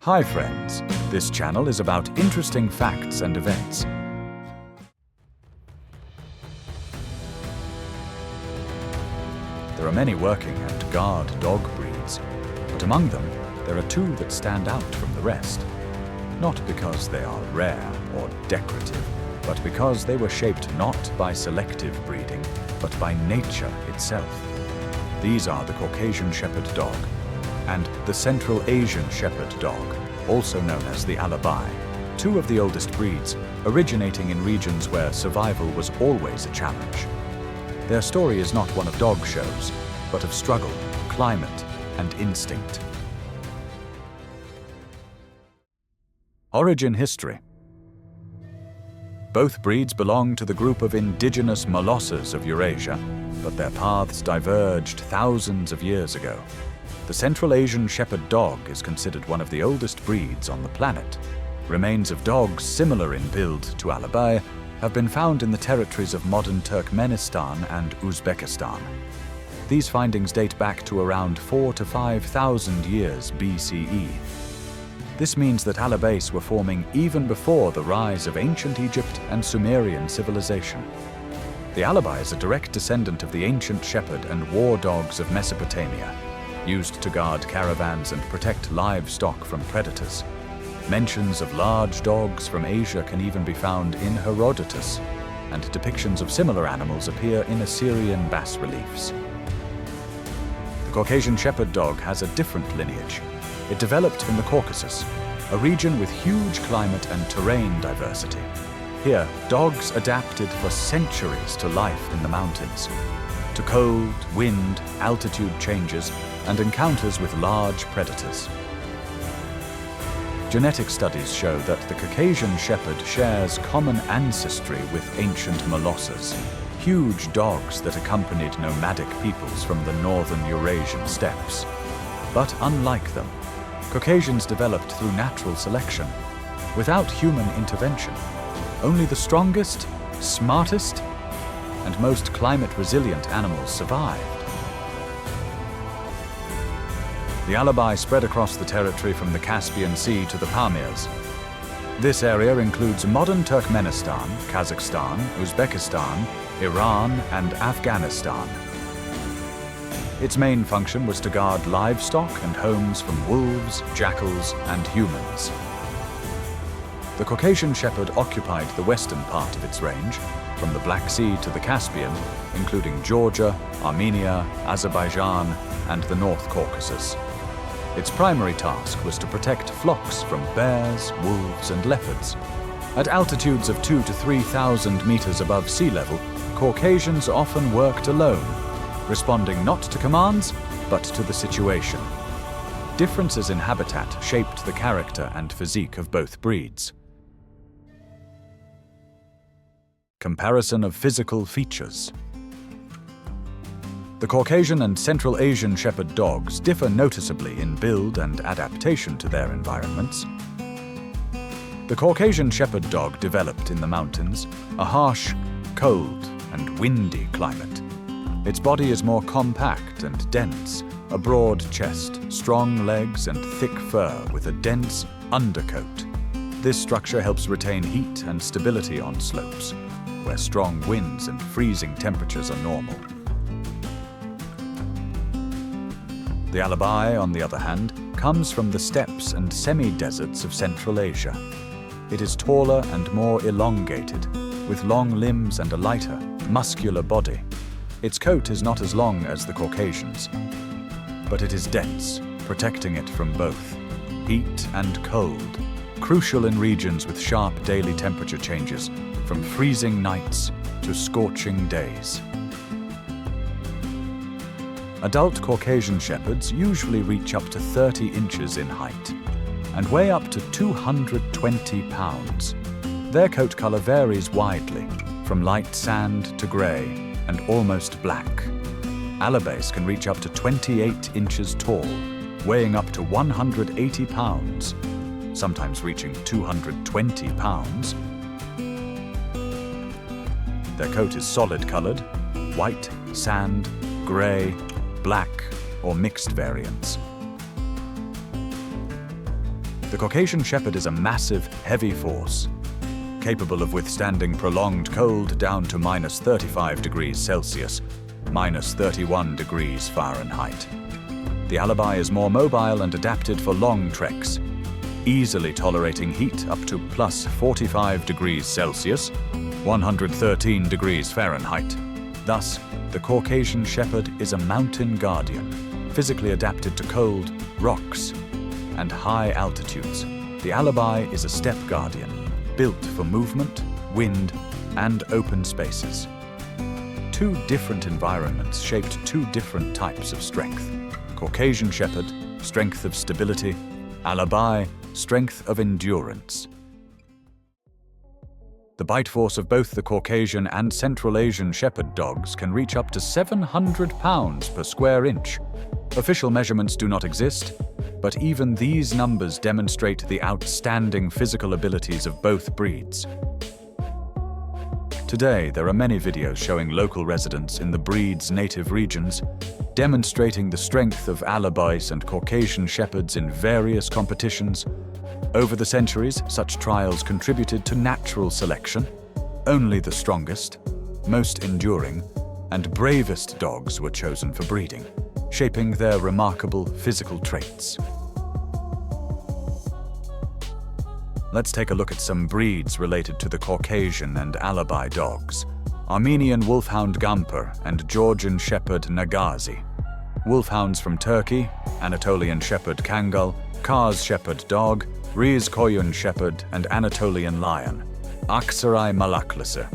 Hi friends, this channel is about interesting facts and events. There are many working and guard dog breeds, but among them there are two that stand out from the rest. Not because they are rare or decorative, but because they were shaped not by selective breeding, but by nature itself. These are the Caucasian Shepherd dog and the Central Asian Shepherd dog, also known as the Alabai, two of the oldest breeds, originating in regions where survival was always a challenge. Their story is not one of dog shows, but of struggle, climate, and instinct. Origin history. Both breeds belong to the group of indigenous molosses of Eurasia, but their paths diverged thousands of years ago. The Central Asian Shepherd dog is considered one of the oldest breeds on the planet. Remains of dogs similar in build to Alabai have been found in the territories of modern Turkmenistan and Uzbekistan. These findings date back to around 4,000 to 5,000 years BCE. This means that Alabais were forming even before the rise of ancient Egypt and Sumerian civilization. The Alabai is a direct descendant of the ancient shepherd and war dogs of Mesopotamia, used to guard caravans and protect livestock from predators. Mentions of large dogs from Asia can even be found in Herodotus, and depictions of similar animals appear in Assyrian bas-reliefs. The Caucasian Shepherd dog has a different lineage. It developed in the Caucasus, a region with huge climate and terrain diversity. Here, dogs adapted for centuries to life in the mountains, to cold, wind, altitude changes, and encounters with large predators. Genetic studies show that the Caucasian Shepherd shares common ancestry with ancient molosses, huge dogs that accompanied nomadic peoples from the northern Eurasian steppes. But unlike them, Caucasians developed through natural selection, without human intervention. Only the strongest, smartest, and most climate-resilient animals survived. The Alabai spread across the territory from the Caspian Sea to the Pamirs. This area includes modern Turkmenistan, Kazakhstan, Uzbekistan, Iran, and Afghanistan. Its main function was to guard livestock and homes from wolves, jackals, and humans. The Caucasian Shepherd occupied the western part of its range, from the Black Sea to the Caspian, including Georgia, Armenia, Azerbaijan, and the North Caucasus. Its primary task was to protect flocks from bears, wolves, and leopards. At altitudes of 2,000 to 3,000 meters above sea level, Caucasians often worked alone, responding not to commands, but to the situation. Differences in habitat shaped the character and physique of both breeds. Comparison of physical features. The Caucasian and Central Asian Shepherd dogs differ noticeably in build and adaptation to their environments. The Caucasian Shepherd dog developed in the mountains, a harsh, cold, and windy climate. Its body is more compact and dense, a broad chest, strong legs, and thick fur with a dense undercoat. This structure helps retain heat and stability on slopes, where strong winds and freezing temperatures are normal. The Alabai, on the other hand, comes from the steppes and semi-deserts of Central Asia. It is taller and more elongated, with long limbs and a lighter, muscular body. Its coat is not as long as the Caucasians, but it is dense, protecting it from both heat and cold, crucial in regions with sharp daily temperature changes, from freezing nights to scorching days. Adult Caucasian Shepherds usually reach up to 30 inches in height and weigh up to 220 pounds. Their coat color varies widely, from light sand to gray and almost black. Alabais can reach up to 28 inches tall, weighing up to 180 pounds, sometimes reaching 220 pounds. Their coat is solid-colored, white, sand, gray, black, or mixed variants. The Caucasian Shepherd is a massive, heavy force, capable of withstanding prolonged cold down to minus 35 degrees Celsius, minus 31 degrees Fahrenheit. The Alabai is more mobile and adapted for long treks, easily tolerating heat up to plus 45 degrees Celsius, 113 degrees Fahrenheit. Thus, the Caucasian Shepherd is a mountain guardian, physically adapted to cold, rocks, and high altitudes. The Alabai is a steppe guardian, built for movement, wind, and open spaces. Two different environments shaped two different types of strength. Caucasian Shepherd, strength of stability; Alabai, strength of endurance. The bite force of both the Caucasian and Central Asian Shepherd dogs can reach up to 700 pounds per square inch. Official measurements do not exist, but even these numbers demonstrate the outstanding physical abilities of both breeds. Today, there are many videos showing local residents in the breed's native regions demonstrating the strength of Alabais and Caucasian Shepherds in various competitions. Over the centuries, such trials contributed to natural selection. Only the strongest, most enduring, and bravest dogs were chosen for breeding, shaping their remarkable physical traits. Let's take a look at some breeds related to the Caucasian and Alabai dogs. Armenian Wolfhound Gamper and Georgian Shepherd Nagazi. Wolfhounds from Turkey, Anatolian Shepherd Kangal, Kars Shepherd Dog, Riz Koyun Shepherd, and Anatolian Lion. Aksaray Malaklası.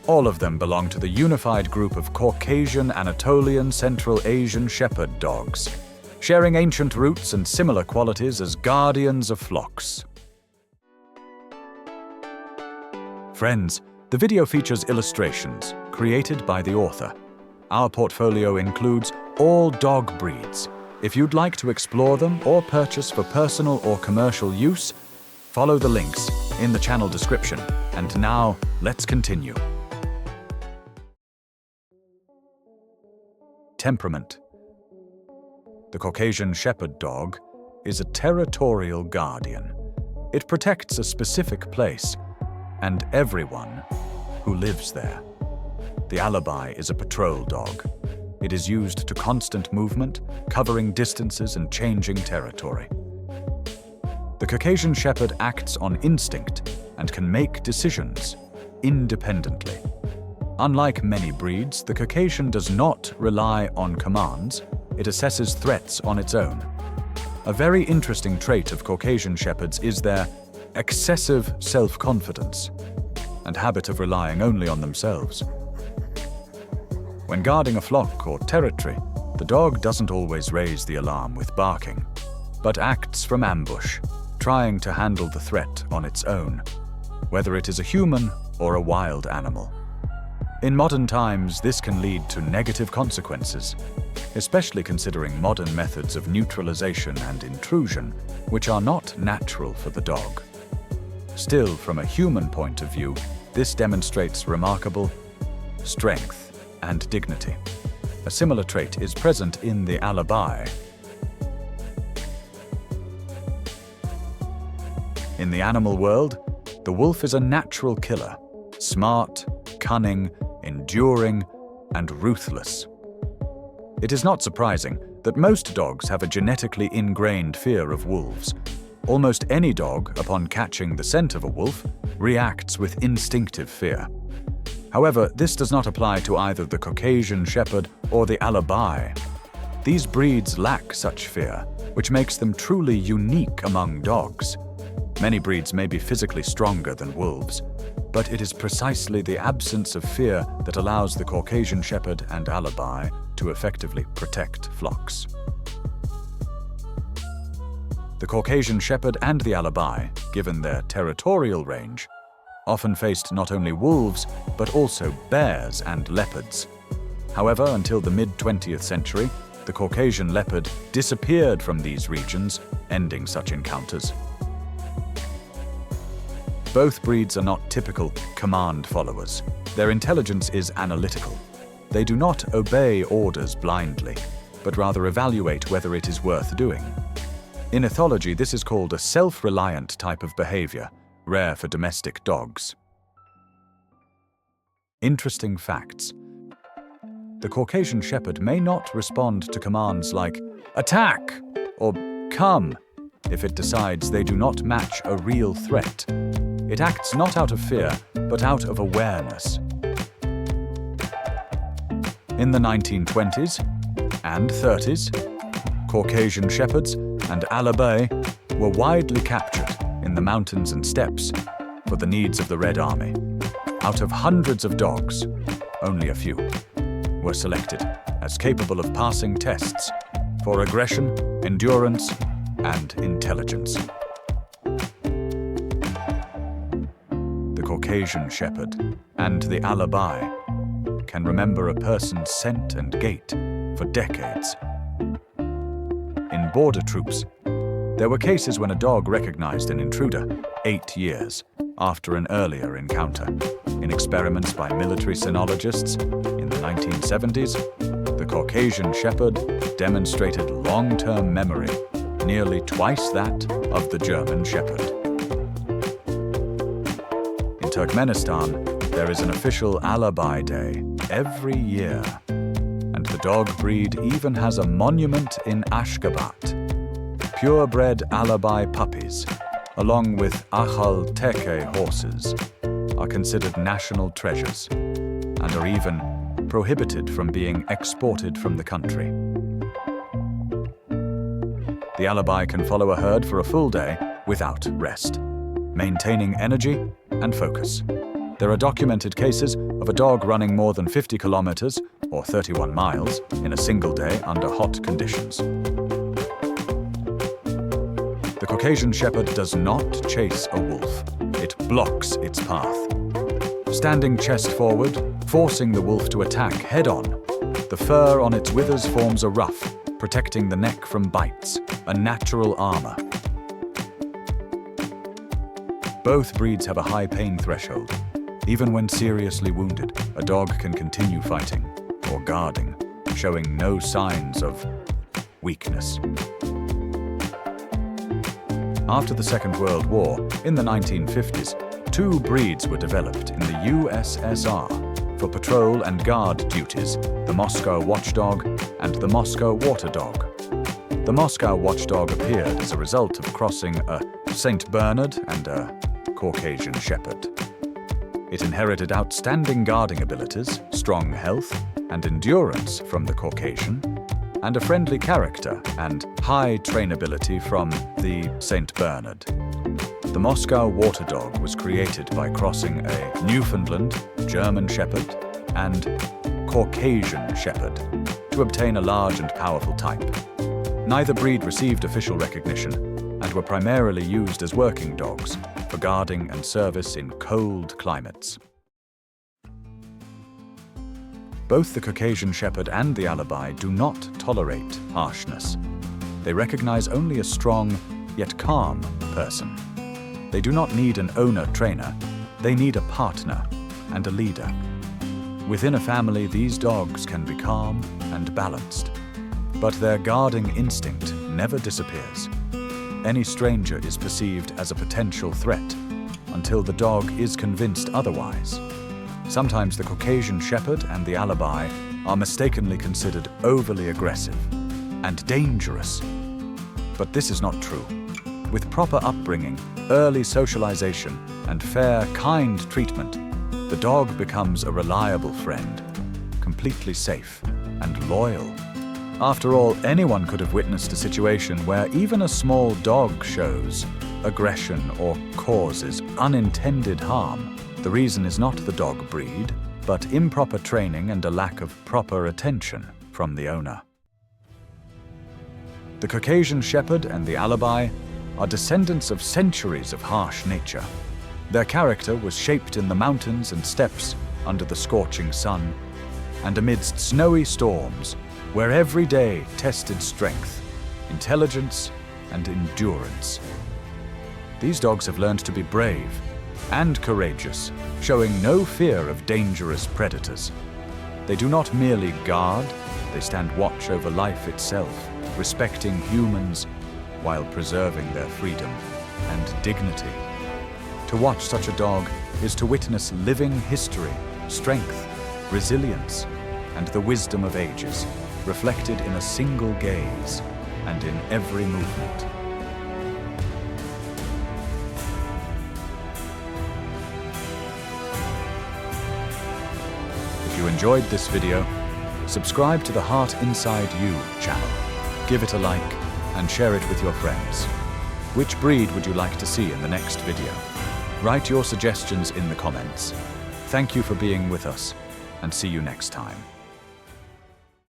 All of them belong to the unified group of Caucasian, Anatolian, Central Asian Shepherd dogs, sharing ancient roots and similar qualities as guardians of flocks. Friends, the video features illustrations created by the author. Our portfolio includes all dog breeds. If you'd like to explore them or purchase for personal or commercial use, follow the links in the channel description. And now, let's continue. Temperament. The Caucasian Shepherd dog is a territorial guardian. It protects a specific place and everyone who lives there. The Alabai is a patrol dog. It is used to constant movement, covering distances and changing territory. The Caucasian Shepherd acts on instinct and can make decisions independently. Unlike many breeds, the Caucasian does not rely on commands. It assesses threats on its own. A very interesting trait of Caucasian Shepherds is their excessive self-confidence and habit of relying only on themselves. When guarding a flock or territory, the dog doesn't always raise the alarm with barking, but acts from ambush, trying to handle the threat on its own, whether it is a human or a wild animal. In modern times, this can lead to negative consequences, especially considering modern methods of neutralization and intrusion, which are not natural for the dog. Still, from a human point of view, this demonstrates remarkable strength and dignity. A similar trait is present in the Alabai. In the animal world, the wolf is a natural killer, smart, cunning, enduring, and ruthless. It is not surprising that most dogs have a genetically ingrained fear of wolves. Almost any dog, upon catching the scent of a wolf, reacts with instinctive fear. However, this does not apply to either the Caucasian Shepherd or the Alabai. These breeds lack such fear, which makes them truly unique among dogs. Many breeds may be physically stronger than wolves, but it is precisely the absence of fear that allows the Caucasian Shepherd and Alabai to effectively protect flocks. The Caucasian Shepherd and the Alabai, given their territorial range, often faced not only wolves, but also bears and leopards. However, until the mid-20th century, the Caucasian leopard disappeared from these regions, ending such encounters. Both breeds are not typical command followers. Their intelligence is analytical. They do not obey orders blindly, but rather evaluate whether it is worth doing. In ethology, this is called a self-reliant type of behavior, rare for domestic dogs. Interesting facts. The Caucasian Shepherd may not respond to commands like "attack" or "come" if it decides they do not match a real threat. It acts not out of fear, but out of awareness. In the 1920s and 30s, Caucasian Shepherds and Alabai were widely captured in the mountains and steppes for the needs of the Red Army. Out of hundreds of dogs, only a few were selected as capable of passing tests for aggression, endurance, and intelligence. The Caucasian Shepherd and the Alabai can remember a person's scent and gait for decades. In border troops, there were cases when a dog recognized an intruder 8 years after an earlier encounter. In experiments by military cynologists in the 1970s, the Caucasian Shepherd demonstrated long-term memory, nearly twice that of the German Shepherd. In Turkmenistan, there is an official Alabai Day every year, and the dog breed even has a monument in Ashgabat. Purebred Alabai puppies, along with Achal Teke horses, are considered national treasures and are even prohibited from being exported from the country. The Alabai can follow a herd for a full day without rest, maintaining energy and focus. There are documented cases of a dog running more than 50 kilometers or 31 miles in a single day under hot conditions. The Caucasian Shepherd does not chase a wolf. It blocks its path. Standing chest forward, forcing the wolf to attack head-on, the fur on its withers forms a ruff, protecting the neck from bites, a natural armor. Both breeds have a high pain threshold. Even when seriously wounded, a dog can continue fighting or guarding, showing no signs of weakness. After the Second World War, in the 1950s, 2 breeds were developed in the USSR for patrol and guard duties, the Moscow Watchdog and the Moscow Water Dog. The Moscow Watchdog appeared as a result of crossing a St. Bernard and a Caucasian Shepherd. It inherited outstanding guarding abilities, strong health, and endurance from the Caucasian, and a friendly character and high trainability from the St. Bernard. The Moscow Water Dog was created by crossing a Newfoundland, German Shepherd, and Caucasian Shepherd to obtain a large and powerful type. Neither breed received official recognition and were primarily used as working dogs for guarding and service in cold climates. Both the Caucasian Shepherd and the Alabai do not tolerate harshness. They recognize only a strong, yet calm person. They do not need an owner-trainer, they need a partner and a leader. Within a family, these dogs can be calm and balanced, but their guarding instinct never disappears. Any stranger is perceived as a potential threat until the dog is convinced otherwise. Sometimes the Caucasian Shepherd and the Alabai are mistakenly considered overly aggressive and dangerous. But this is not true. With proper upbringing, early socialization, and fair, kind treatment, the dog becomes a reliable friend, completely safe and loyal. After all, anyone could have witnessed a situation where even a small dog shows aggression or causes unintended harm. The reason is not the dog breed, but improper training and a lack of proper attention from the owner. The Caucasian Shepherd and the Alabai are descendants of centuries of harsh nature. Their character was shaped in the mountains and steppes under the scorching sun, and amidst snowy storms, where every day tested strength, intelligence, and endurance. These dogs have learned to be brave and courageous, showing no fear of dangerous predators. They do not merely guard, they stand watch over life itself, respecting humans while preserving their freedom and dignity. To watch such a dog is to witness living history, strength, resilience, and the wisdom of ages, reflected in a single gaze and in every movement. If you enjoyed this video, subscribe to the Heart Inside You channel, give it a like, and share it with your friends. Which breed would you like to see in the next video? Write your suggestions in the comments. Thank you for being with us, and see you next time.